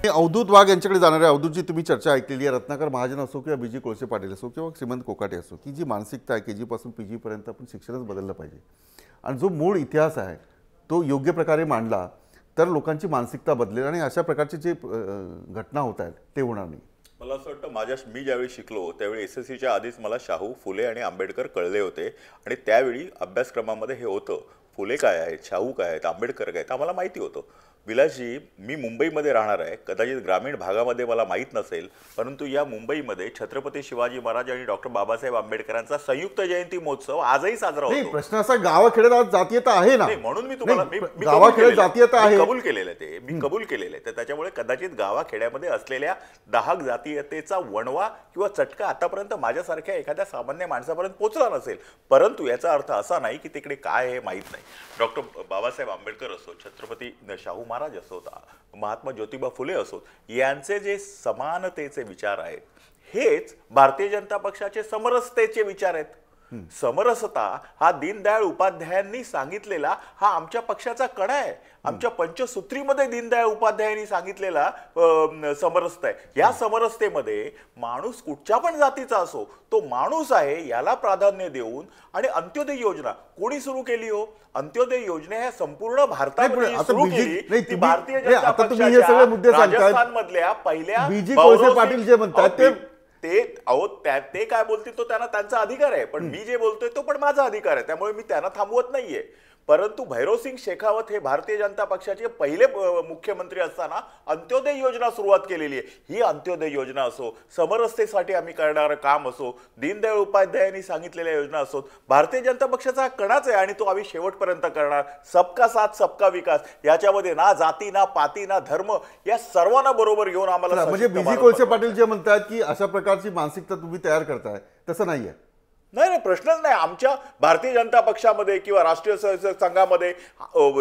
अवधूत वाघ यांच्याकडे जाणार आहे. अवधूतजी, तुम्ही चर्चा ऐकलेली आहे. रत्नाकर महाजन असो किंवा बीजी कोळसे पाटील असो किंवा श्रीमंत कोकाटे असो, की जी मानसिकता आहे KG पासून PG पर्यंत आपण शिक्षणच बदललं पाहिजे आणि जो मूळ इतिहास आहे तो योग्य प्रकारे मांडला तर लोकांची मानसिकता बदलेल आणि अशा प्रकारचे जे घटना होत आहेत ते होणार नाही. मला असं वाटतं मी ज्यावेळी शिकलो त्यावेळी SSCच्या आधीच मला शाहू, फुले आणि आंबेडकर कळले होते आणि त्यावेळी अभ्यासक्रमामध्ये हे होतं. फुले काय आहेत, शाहू काय आहेत, आंबेडकर काय आहेत आम्हाला माहिती होतं. विलासजी, मी मुंबईमध्ये राहणार आहे, कदाचित ग्रामीण भागामध्ये मला माहीत नसेल, परंतु या मुंबईमध्ये छत्रपती शिवाजी महाराज आणि डॉक्टर बाबासाहेब आंबेडकरांचा संयुक्त जयंती महोत्सव आजही साजरा होतो. प्रश्न असा, गावाखेड्यात जातीयता आहे ना, म्हणून मी तुम्हाला गावाखेड्यात जातीयता आहे, कबूल केलेलं आहे ते, मी कबूल केलेलं आहे. तर त्याच्यामुळे कदाचित गावाखेड्यामध्ये असलेल्या दाहक जातीयतेचा वणवा किंवा चटका आतापर्यंत माझ्यासारख्या एखाद्या सामान्य माणसापर्यंत पोहोचला नसेल, परंतु याचा अर्थ असा नाही की तिकडे काय हे माहीत नाही. डॉक्टर बाबासाहेब आंबेडकर असो, छत्रपती शाहू महाराज असोत, महात्मा ज्योतिबा फुले असोत, यांचे जे समानतेचे विचार आहेत हेच भारतीय जनता पक्षाचे समरसतेचे विचार आहेत. समरसता हा दीनदयाळ उपाध्यायांनी सांगितलेला हा आमच्या पक्षाचा कणा आहे. आमच्या पंचसूत्रीमध्ये दीनदयाळ उपाध्यायांनी सांगितलेला समरसता आहे. या समरसतेमध्ये माणूस कुठच्या पण जातीचा असो तो माणूस आहे याला प्राधान्य देऊन आणि अंत्योदय योजना कोणी सुरू केली हो? अंत्योदय योजना ह्या संपूर्ण भारतामध्ये सुरू केली ती भारतीय जनता पक्षाच्या राजस्थान मधल्या पहिल्या बीजी कोळसे पाटील जे म्हणतात ते काय बोलतील तो त्यांचा अधिकार आहे, पण मी जे बोलतोय तो पण माझा अधिकार आहे. त्यामुळे मी त्यांना थांबवत नाहीये. परंतु भैरवसिंग शेखावत हे भारतीय जनता पक्षाचे पहिले मुख्यमंत्री असताना अंत्योदय योजना सुरुवात केलेली आहे. ही अंत्योदय योजना असो, समरसतेसाठी आम्ही करणारं काम असो, दीनदयाळ उपाध्यायांनी सांगितलेल्या योजना असोत, भारतीय जनता पक्षाचा हा कणाच आहे आणि तो आम्ही शेवटपर्यंत करणार. सबका साथ सबका विकास, याच्यामध्ये ना जाती ना पाती ना धर्म, या सर्वांना बरोबर घेऊन आम्हाला. म्हणजे बीजी कोळसे पाटील जे म्हणतात की अशा प्रकारची मानसिकता तुम्ही तयार करताय, तसं नाहीये. नाही, प्रश्नच नाही. आमच्या भारतीय जनता पक्षामध्ये किंवा राष्ट्रीय संघामध्ये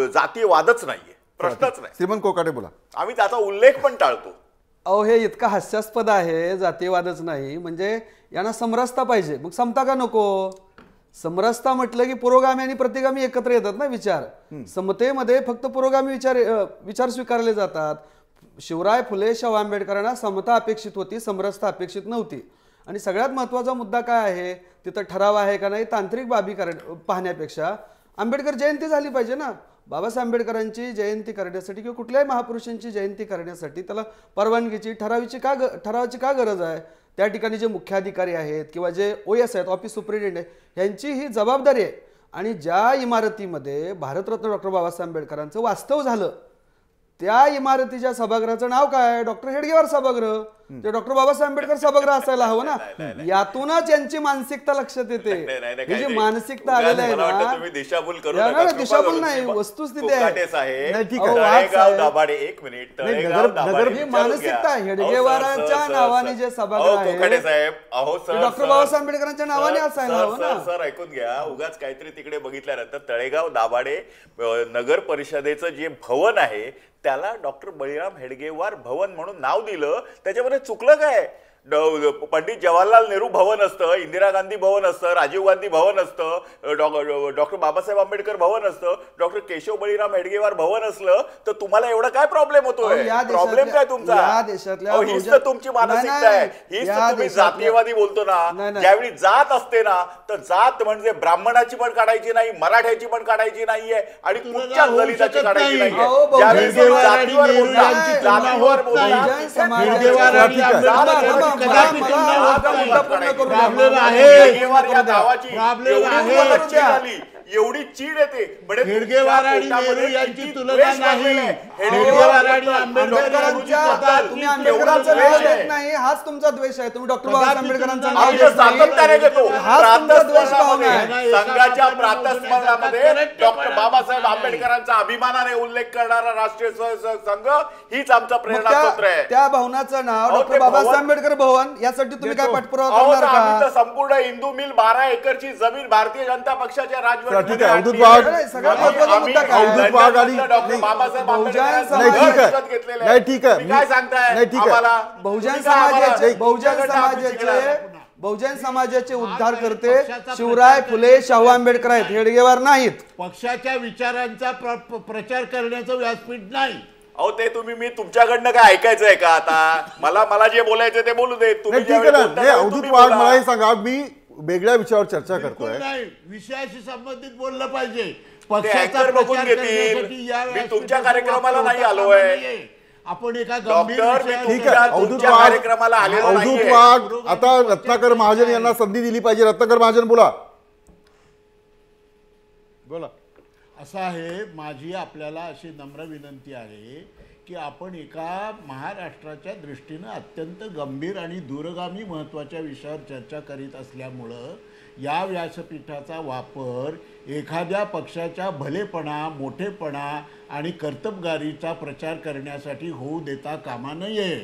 जातीयवादच नाहीये, प्रश्नच नाही. श्रीमंत कोकाटे बोला. आम्ही त्याचा उल्लेख पण टाळतो. अहो, हे इतकं हास्यास्पद आहे. जातीयवादच नाही म्हणजे यांना समरसता पाहिजे, मग समता का नको? समरसता म्हटलं की पुरोगामी आणि प्रतिगामी एकत्र येतात ना विचार. समतेमध्ये फक्त पुरोगामी विचार स्वीकारले जातात. शिवराय फुले शाहू आंबेडकरांना समता अपेक्षित होती, समरसता अपेक्षित नव्हती. आणि सगळ्यात महत्त्वाचा मुद्दा काय आहे, तिथं ठराव आहे का नाही तांत्रिक बाबी पाहण्यापेक्षा आंबेडकर जयंती झाली पाहिजे ना. बाबासाहेब आंबेडकरांची जयंती करण्यासाठी किंवा कुठल्याही महापुरुषांची जयंती करण्यासाठी त्याला परवानगीची ठरावाची का गरज आहे? त्या ठिकाणी जे मुख्याधिकारी आहेत किंवा जे OS आहेत, ऑफिस सुप्रिटेंडेंट, यांची ही जबाबदारी आहे. आणि ज्या इमारतीमध्ये भारतरत्न डॉक्टर बाबासाहेब आंबेडकरांचं वास्तव झालं त्या इमारतीच्या सभागृहाचं नाव काय? डॉक्टर हेडगेवार सभागृह. ते डॉक्टर बाबासाहेब आंबेडकर सभागृह असायला हवं ना. यातूनच यांची मानसिकता लक्षात येते. ही जी मानसिकता आलेली आहे ना, दिशाभूल नाही, वस्तुस्थिती आहे. मानसिकता हेडगेवारांच्या नावाने जे सभागृह आहे डॉक्टर बाबासाहेब आंबेडकरांच्या नावाने असायला हवं ना. सर ऐकून घ्या, उगाच काहीतरी तिकडे बघितल्यानंतर तळेगाव दाभाडे नगर परिषदेचं जे भवन आहे त्याला डॉक्टर बळीराम हेडगेवार भवन म्हणून नाव दिलं. त्याच्यामध्ये चुकलं काय? पंडित जवाहरलाल नेहरू भवन असतं, इंदिरा गांधी भवन असतं, राजीव गांधी भवन असतं, डॉक्टर बाबासाहेब आंबेडकर भवन असतं, डॉक्टर केशव बळीराम हेडगेवार भवन असलं तर तुम्हाला एवढा काय प्रॉब्लेम होतोय? प्रॉब्लेम काय तुमचा? हीच तर तुमची मानसिकता आहे. हीच तर तुम्ही जातीयवादी बोलतो ना. ज्यावेळी जात असते ना तर जात म्हणजे ब्राह्मणाची पण काढायची नाही, मराठ्याची पण काढायची नाहीये आणि कुठच्या दलिताची काढायची नाहीये. ज्यावेळी जातीवर बोलतात, जातीवर बोलतात, एवढी चीड येते. हेडगेवार आणि नेहरू यांची तुलना नाही. हेडगेवार आणि नाही, हाच तुमचा द्वेष आहे. तुम्ही डॉक्टर बाबासाहेब आंबेडकरांचा सातत्याने घेतो. संघाच्या प्रातस्मरणामध्ये डॉक्टर बाबासाहेब आंबेडकरांचा अभिमानाने उल्लेख करणारा राष्ट्रीय संघ हीच आमचा प्रेरणास्त्रोत आहे. त्या भवनाचं नाव डॉक्टर बाबासाहेब आंबेडकर भवन यासाठी तुम्ही काय पाठपुरावा करणार का? संपूर्ण हिंदू मिल 12 एकरची जमीन भारतीय जनता पक्षाच्या राजवट ठीक आहे. अवधूत वाघ, सगळ्यात महत्त्वाचा मुद्दा काय? अवधूत वाघ आणि डॉक्टर बाबासाहेब आंबेडकर नाही ठीक आहे. काय सांगताय नाही ठीक आहे. बहुजन समाजाचे उद्धार करते शिवराय फुले शाहू आंबेडकर आहेत, हेडगेवार नाहीत. पक्षाच्या विचारांचा प्रचार करण्याचं व्यासपीठ नाही. अहो ते तुम्ही मी तुमच्याकडनं काय ऐकायचंय का आता? मला जे बोलायचं ते बोलू दे. तुम्ही नाही, ठीक आहे ज्यावेळी ना. बोलता हे त्यावेळी अवधूत तुम्ही वाघ बोला. मला हे सांगा, मी वेगळ्या विषयावर चर्चा बिलकुल करतोय. नाही, विषयाशी संबंधित बोललं पाहिजे. ते पक्षाचा actor बघून प्रचार घेतील. करण्यासाठी या मी व्यासपीठाचा तुमच्या कार्यक्रमाला वापर नाही होता आलोय. कामा नये. आपण एका गंभीर डॉक्टर, मी विषयावर ठीक तुमच्या- आहे. अवधूत तुमच्या वाघ कार्यक्रमाला आलेलो अवधूत नाहीये. वाघ आता रत्नाकर महाजन यांना संधी दिली पाहिजे. रत्नाकर महाजन बोला. बोला. असं आहे, माझी आपल्याला अशी नम्र विनंती आहे की आपण एका महाराष्ट्राच्या दृष्टीनं अत्यंत गंभीर आणि दूरगामी महत्त्वाच्या विषयावर चर्चा करीत असल्यामुळं या व्यासपीठाचा वापर एखाद्या पक्षाच्या भलेपणा, मोठेपणा आणि कर्तबगारीचा प्रचार करण्यासाठी होऊ देता कामा नये.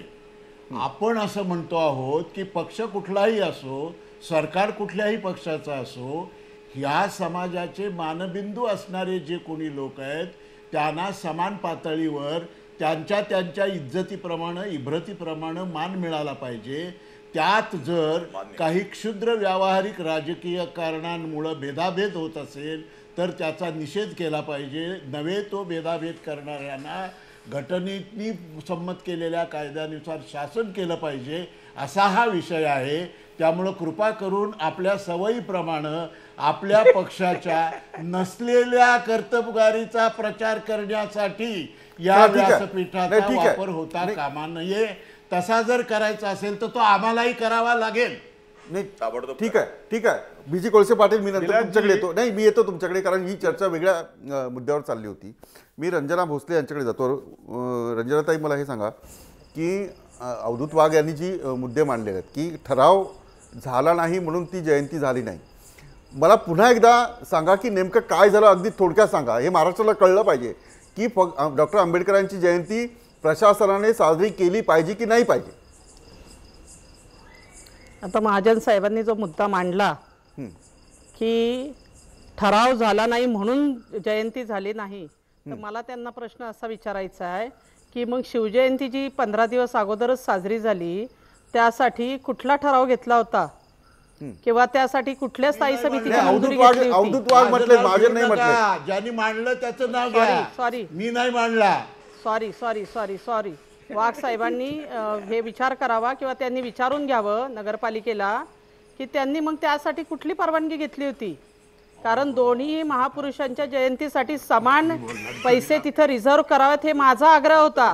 आपण असं म्हणतो आहोत की पक्ष कुठलाही असो, सरकार कुठल्याही पक्षाचा असो, ह्या समाजाचे मानबिंदू असणारे जे कोणी लोक आहेत त्यांना समान पातळीवर त्यांच्या इज्जतीप्रमाणे, इब्रतीप्रमाणे मान मिळाला पाहिजे. त्यात जर काही क्षुद्र व्यावहारिक राजकीय कारणांमुळं भेदाभेद होत असेल तर त्याचा निषेध केला पाहिजे. नव्हे तो भेदाभेद करणाऱ्यांना घटनेने संमत केलेल्या कायद्यानुसार शासन केलं पाहिजे, असा हा विषय आहे. त्यामुळं कृपा करून आपल्या सवयीप्रमाणे आपल्या पक्षाच्या नसलेल्या कर्तबगारीचा प्रचार करण्यासाठी या हा, ठीक आहे. व्यासपीठाचा नाही, ठीक आहे. वापर होता कामा नये. तसा जर करायचा असेल तर तो आम्हालाही करावा लागेल. नाही, ताबडतोब ठीक आहे, ठीक आहे. बीजी कोळसे पाटील, मी नंतर विलासजी. तुमच्याकडे येतो. नाही, मी येतो तुमच्याकडे, कारण ही चर्चा वेगळ्या मुद्द्यावर चालली होती. मी रंजना भोसले यांच्याकडे जातो. रंजनाताई, मला हे सांगा की अवधूत वाघ यांनी जी मुद्दे मांडलेले आहेत की ठराव झाला नाही म्हणून ती जयंती झाली नाही, मला पुन्हा एकदा सांगा की नेमकं काय झालं, अगदी थोडक्यात सांगा. हे महाराष्ट्राला कळलं पाहिजे की डॉक्टर आंबेडकरांची जयंती प्रशासनाने साजरी केली पाहिजे की नाही पाहिजे. आता महाजन साहेबांनी जो मुद्दा मांडला की ठराव झाला नाही म्हणून जयंती झाली नाही, तर मला त्यांना प्रश्न असा विचारायचा आहे की मग शिवजयंती जी 15 दिवस अगोदरच साजरी झाली त्यासाठी कुठला ठराव घेतला होता किंवा त्यासाठी कुठल्या स्थायी समितीची नाही, मंजुरी अवधूत वाघ घेतली होती? अवधूत वाघ म्हटले, महाजन नाही म्हटले. नका. ज्यांनी मांडलं त्याचं नाव घ्या. सॉरी. मी नाही मांडला. सॉरी वाघ साहेबांनी हे विचार करावा किंवा त्यांनी विचारून घ्यावं नगरपालिकेला की त्यांनी मग त्यासाठी कुठली परवानगी घेतली होती. कारण दोन्ही महापुरुषांच्या जयंतीसाठी समान पैसे तिथं रिझर्व करावेत हे माझा आग्रह होता.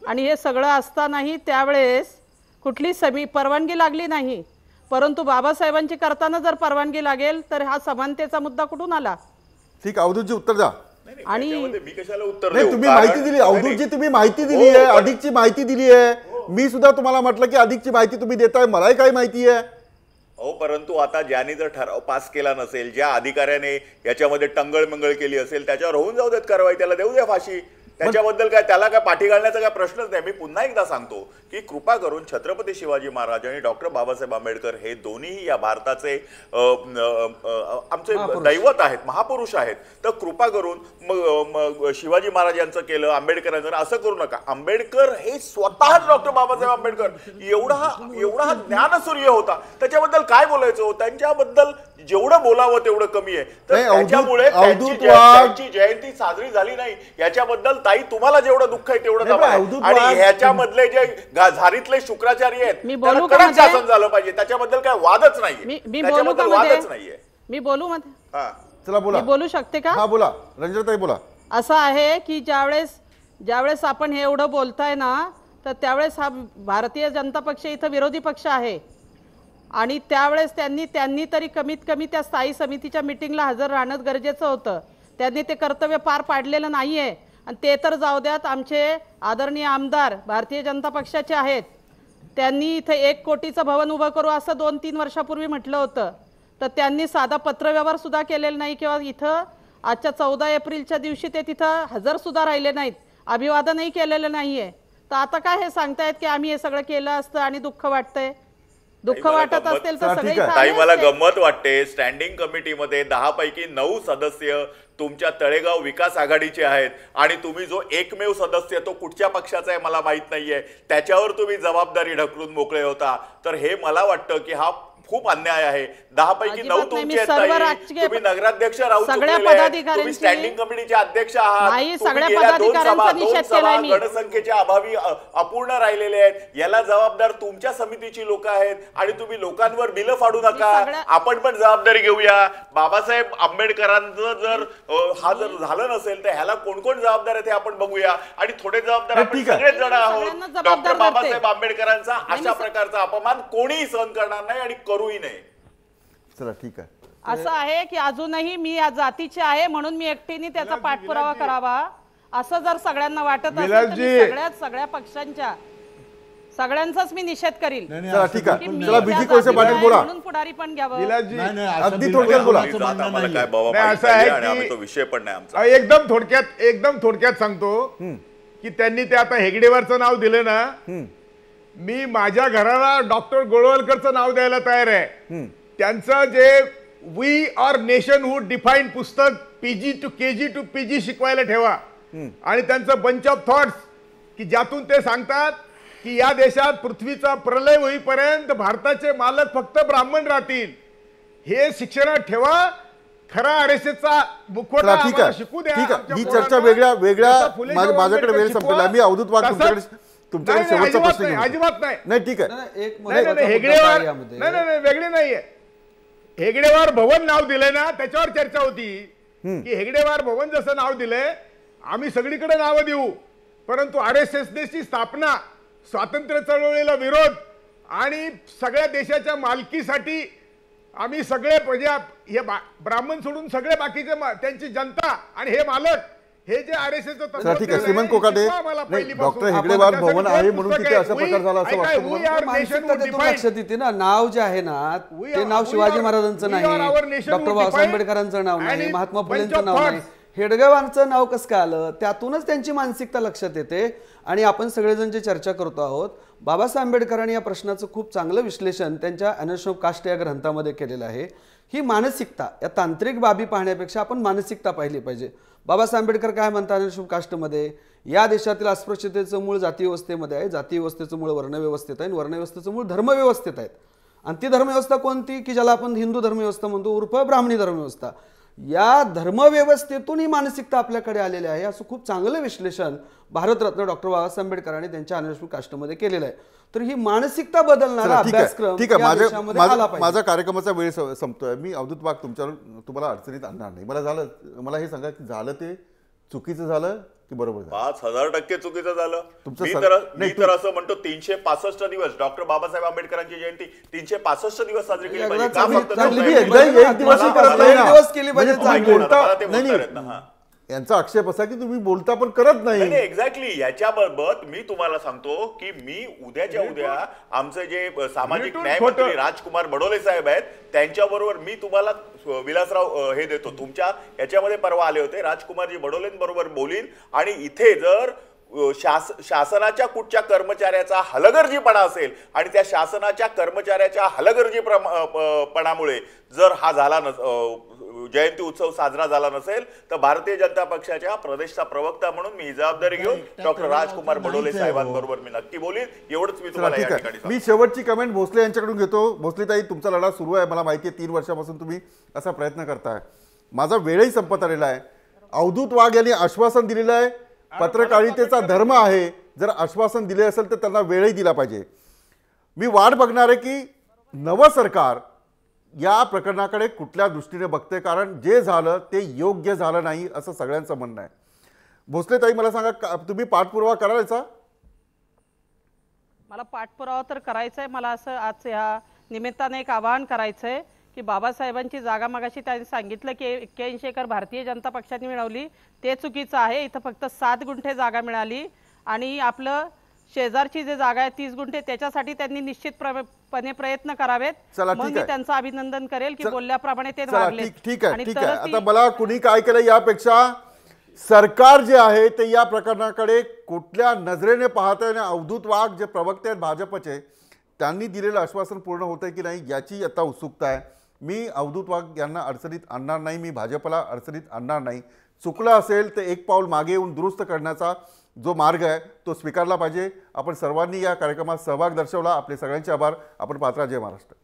आणि हे सगळं असतानाही त्यावेळेस कुठली परवानगी लागली नाही. परंतु बाबासाहेबांची करताना जर परवानगी लागेल तर हा समानतेचा मुद्दा कुठून आला? ठीक, अवधूतजी उत्तर द्या. आणि मी कशाला उत्तर नाही, देऊ? तुम्ही कारण- माहिती दिली. नाही, अवधूतजी, तुम्ही माहिती दिली आहे, अधिकची माहिती दिली आहे. मी सुद्धा तुम्हाला म्हटलं की अधिकची माहिती तुम्ही देताय, मलाही काही माहिती आहे. हो, परंतु आता ज्यांनी जर ठराव पास केला नसेल, ज्या अधिकाऱ्याने याच्यामध्ये टंगळमंगळ केली असेल त्याच्यावर होऊन जाऊ देत कारवाई, त्याला देऊ द्या फाशी. त्याच्याबद्दल काय, त्याला काय पाठी घालण्याचा काय प्रश्नच नाही. मी पुन्हा एकदा सांगतो की कृपा करून छत्रपती शिवाजी महाराज आणि डॉक्टर बाबासाहेब आंबेडकर हे दोन्ही या भारताचे आमचे दैवत आहेत, महापुरुष आहेत. तर कृपा करून मग शिवाजी महाराज यांचं केलं, आंबेडकरांचं असं करू नका. आंबेडकर हे स्वतःच डॉक्टर बाबासाहेब आंबेडकर एवढा हा ज्ञानसूर्य होता. त्याच्याबद्दल काय बोलायचं, त्यांच्याबद्दल जेवढं बोलावं तेवढं कमी आहे. तर नाही, त्याच्यामुळे अवधूत वाघ- त्यांची जयंती साजरी झाली नाही याच्याबद्दल ताई तुम्हाला जेवढं दुःख आहे तेवढं नाही, कमी पण आहे. अवधूत आणि वाघ- ह्याच्यामधले जे झारीतले शुक्राचार्य आहेत मी त्याला बोलू का कडक मध्ये? शासन झालं पाहिजे. त्याच्याबद्दल काय वादच नाहीये. मी बोलू का त्याच्याबद्दल मध्ये? वादच नाहीये. मी बोलू मध्ये? हा. चला बोला. मी बोलू शकते का? हा, बोला रंजनाताई, बोला. असं आहे की ज्यावेळेस आपण हे एवढं बोलताय ना, तर त्यावेळेस हा भारतीय जनता पक्ष इथं विरोधी पक्ष आहे. आणि त्यावेळेस त्यांनी तरी कमीत कमी त्या स्थायी समितीच्या मिटिंगला हजर राहणं गरजेचं होतं. त्यांनी ते कर्तव्य पार पाडलेलं नाहीये. आणि ते तर जाऊ द्यात, आमचे आदरणीय आमदार भारतीय जनता पक्षाचे आहेत, त्यांनी इथं 1 कोटीचं भवन उभं करू असं 2-3 वर्षापूर्वी म्हटलं होतं. तर त्यांनी साधा पत्रव्यवहार सुद्धा केलेला नाही किंवा इथं आजच्या 14 एप्रिलच्या दिवशी ते तिथं हजर सुद्धा राहिले नाहीत, अभिवादनही केलेलं नाहीये. तर आता काय हे सांगतायत की आम्ही हे सगळं केलं असतं आणि दुःख वाटतंय? दुःख मला वाटत गंमत- असेल तर हा, सगळे ठीक आहे. इथं ताई, आले मला असते. गंमत वाटते, स्टँडिंग कमिटीमध्ये 10 पैकी 9 सदस्य तुमच्या तळेगाव विकास आघाडीचे आहेत आणि तुम्ही जो एकमेव सदस्य तो कुठच्या पक्षाचा आहे मला माहित नाहीये, त्याच्यावर तुम्ही जबाबदारी ढकलून मोकळे होता. तर हे मला वाटतं की हा खूप अन्याय आहे. 10 पैकी 9 अजिबात नाही. मी तुमचे आहेत सर्व ताई. राजकीय तुम्ही नगराध्यक्ष राहून सगळ्या चुकलेले आहेत. पदाधिकाऱ्यांची- तुम्ही स्टँडिंग कमिटीचे अध्यक्ष आहात. नाही, तुम्ही सगळ्या गेल्या 2 पदाधिकाऱ्यांचा सभा निषेध केलाय मी. गणसंख्येच्या अभावी अपूर्ण राहिलेले आहेत. याला जबाबदार तुमच्या समितीची लोक आहेत आणि तुम्ही लोकांवर बिलं फाडू नका. आपण पण जबाबदारी घेऊया. बाबासाहेब आंबेडकरांचं जर हा जर झालं नसेल तर ह्याला कोण कोण जबाबदार आहे ते आपण बघूया. आणि थोडे जबाबदार आपण ठीक आहे. सगळेच जण आहोत. सगळ्यांना जबाबदार डॉक्टर धरते. बाबासाहेब आंबेडकरांचा अशा प्रकारचा अपमान कोणीही सहन करणार नाही आणि करूही नये. चला ठीक आहे. असं आहे की अजूनही मी या जातीची आहे म्हणून मी एकटीने त्याचा पाठपुरावा करावा असं जर सगळ्यांना वाटत असेल तर मी सगळ्या पक्षांच्या सगळ्यांचाच मी निषेध करील. चला ठीक की आहे. मी चला त्या बीजी कोळसे जातीची पाटील आहे बोला. म्हणून पुढारी पण घ्यावं. नाही, नाही, असं अगदी बिलकुल थोडक्यात बोला. आमचं म्हणणं आम्हाला नाहीये. काय बाबा नाही, माहिती असं आहे पाहिजे आणि आम्ही की- तो विषय पण नाही आमचा. एकदम थोडक्यात सांगतो की त्यांनी ते आता हेगडेवरचं नाव दिलं ना, मी माझ्या घराला डॉक्टर गोळवलकरचं नाव द्यायला तयार आहे. त्यांचं जे वी आर नेशनहूड डिफाईन पुस्तक PG to KG to PG शिकवायला ठेवा आणि त्यांचं बंच ऑफ थॉट्स की ज्यातून ते सांगतात की या देशात पृथ्वीचा प्रलय होईपर्यंत भारताचे मालक फक्त ब्राह्मण राहतील. हे शिक्षणात ठेवा. खरा RSSचा मुखवटा चला ठीक आम्हाला आहे. शिकू द्या. ठीक आहे. आमच्या ही पोरांना. चर्चा वेगळ्या जसं फुले शाहू माझ्याकडे वेळ आंबेडकर संपलेला. मी शिकवा, अवधूत वाघ तसंच- तुमच्याकडे नाही, शेवटचा अजिबात प्रश्न नाही, घेऊन. अजिबात नाही. नाही ठीक आहे. एक नाही नाही महत्त्वाचा हेगडेवार मुद्दा नाही यामध्ये. नाही वेगळे नाहीये. हेगडेवार भवन नाव दिलंय ना त्याच्यावर चर्चा होती की हेगडेवार भवन जसं नाव दिलंय आम्ही सगळीकडे नावं देऊ परंतु RSSची स्थापना, स्वातंत्र्य चळवळीला विरोध आणि सगळ्या देशाच्या मालकीसाठी आम्ही सगळे म्हणजे हे ब्राह्मण सोडून सगळे बाकीचे त्यांची जनता आणि हे मालक हे जे RSSचं चला ठीक आहे. श्रीमंत कोकाटे नाही, डॉक्टर हेगडेवार भवन आहे म्हणून तिथे असा प्रकार झाला असं वाटतं तुम्हाला? मानसिकता त्यातून लक्षात येते ना. नाव जे आहे ना ते नाव शिवाजी महाराजांचं नाही, डॉक्टर बाबासाहेब आंबेडकरांचं नाव नाही, महात्मा फुलेंचं नाव नाही, हेडगेवारचं नाव कसं काय आलं त्यातूनच त्यांची मानसिकता लक्षात येते. आणि आपण सगळेजण जे चर्चा करतो आहोत बाबासाहेब आंबेडकरांनी या प्रश्नाचं खूप चांगलं विश्लेषण त्यांच्या ॲनाटॉमी ऑफ कास्ट या ग्रंथामध्ये केलेलं आहे. ही मानसिकता या तांत्रिक बाबी पाहण्यापेक्षा आपण मानसिकता पाहिली पाहिजे. बाबासाहेब आंबेडकर काय म्हणतात ॲनाटॉमी ऑफ कास्टमध्ये, या देशातील अस्पृश्यतेचं मूळ जाती व्यवस्थेमध्ये आहे, जाती व्यवस्थेचं मूळ वर्णव्यवस्थेत आहे, वर्णव्यवस्थेचं मूळ धर्मव्यवस्थेत आहे. आणि ती धर्मव्यवस्था कोणती की ज्याला आपण हिंदू धर्मव्यवस्था म्हणतो उर्फ ब्राह्मणी धर्मव्यवस्था. या धर्मव्यवस्थेतून ही मानसिकता आपल्याकडे आलेली आहे असं खूप चांगलं विश्लेषण भारतरत्न डॉक्टर बाबासाहेब आंबेडकरांनी त्यांच्या ॲनाटॉमी कास्टमध्ये केलेलं आहे. तर ही मानसिकता बदलणारा अभ्यासक्रम ठीक आहे. या देशामध्ये आला पाहिजे. माझा कार्यक्रमाचा वेळ संपतोय. मी अवधूत वाघ तुम्हाला अडचणीत आणणार नाही. मला हे सांगा की झालं ते चुकीचं झालं की बरोबर झालं? 5,000% चुकीचं झालं. तुमचं मी तर असं म्हणतो 365 दिवस डॉक्टर बाबासाहेब आंबेडकरांची जयंती 365 दिवस साजरी केली पाहिजे. का फक्त एक दिवसही करत नाही ना. दिवस केली पाहिजे. म्हणजे तुम्ही बोलता मला ते बोलता नाही, येत ना. हा. यांचा आक्षेप असा की तुम्ही बोलता पण करत नाही. एक्झॅक्टली याच्याबाबत मी तुम्हाला सांगतो की मी उद्याच्या उद्या आमचे जे सामाजिक न्याय मंत्री राजकुमार बडोले साहेब आहेत त्यांच्याबरोबर मी तुम्हाला विलासराव हे देतो तुमच्या याच्यामध्ये परवा आले होते राजकुमारजी बडोलेंबरोबर बोलीन आणि इथे जर शासनाच्या कुठच्या कर्मचाऱ्याचा हलगर्जीपणा असेल आणि त्या शासनाच्या कर्मचाऱ्याच्या हलगर्जीपणामुळे जर हा झाला जयंती उत्सव साजरा झाला नसेल तर भारतीय जनता पक्षाच्या प्रदेशचा प्रवक्ता म्हणून मी जबाबदारी घेऊन डॉक्टर राजकुमार बडोले साहेबांबरोबर मी नक्की बोलीन. एवढंच मी तुम्हाला या ठिकाणी मी शेवटची कमेंट भोसले यांच्याकडून घेतो. भोसलेताई तुमचा लढा सुरू आहे मला माहिती आहे. 3 वर्षापासून तुम्ही असा प्रयत्न करताय. माझा वेळही संपत आलेला आहे. अवधूत वाघ यांनी आश्वासन दिलेलं आहे पत्रकारितेचा धर्म आहे. जर आश्वासन दिले असेल तर त्यांना वेळही दिला पाहिजे. मी वाट बघणार आहे की नवं सरकार या प्रकरणाकडे कुठल्या दृष्टीने बघते कारण जे झालं ते योग्य झालं नाही असं सगळ्यांचं म्हणणं आहे. भोसलेताई मला सांगा तुम्ही पाठपुरावा कराल याचा? मला पाठपुरावा तर करायचा आहे. मला असं आज ह्या निमित्ताने एक आवाहन करायचं आहे की बाबासाहेबांची जागा मगाशी त्यांनी सांगितलं की 81 एकर भारतीय जनता पक्षाने मिळवली ते चुकीचं आहे. इथं फक्त 7 गुंठे जागा मिळाली आणि आपलं शेजारची जे जागा आहे 30 गुंठे त्याच्यासाठी त्यांनी निश्चितपणे प्रयत्न करावेत. मग मी त्यांचं अभिनंदन करेल की बोलल्याप्रमाणे ते वागले. ठीक आहे. आता मला कुणी काय केलं यापेक्षा सरकार जे आहे ते या प्रकरणाकडे कुठल्या नजरेने पाहतंय आणि अवधूत वाघ जे प्रवक्ते आहेत भाजपचे त्यांनी दिलेलं आश्वासन पूर्ण होतंय की नाही याची आता उत्सुकता आहे. मी अवधूत वाघ यांना अडचणीत आणणार नाही. मी भाजपला अडचणीत आणणार नाही. चुकलं असेल तर एक पाऊल मागे येऊन दुरुस्त करण्याचा जो मार्ग आहे तो स्वीकारला पाहिजे. आपण सर्वांनी या कार्यक्रमात सहभाग दर्शवला. आपले सगळ्यांचे आभार. आपण पात्रा. जय महाराष्ट्र.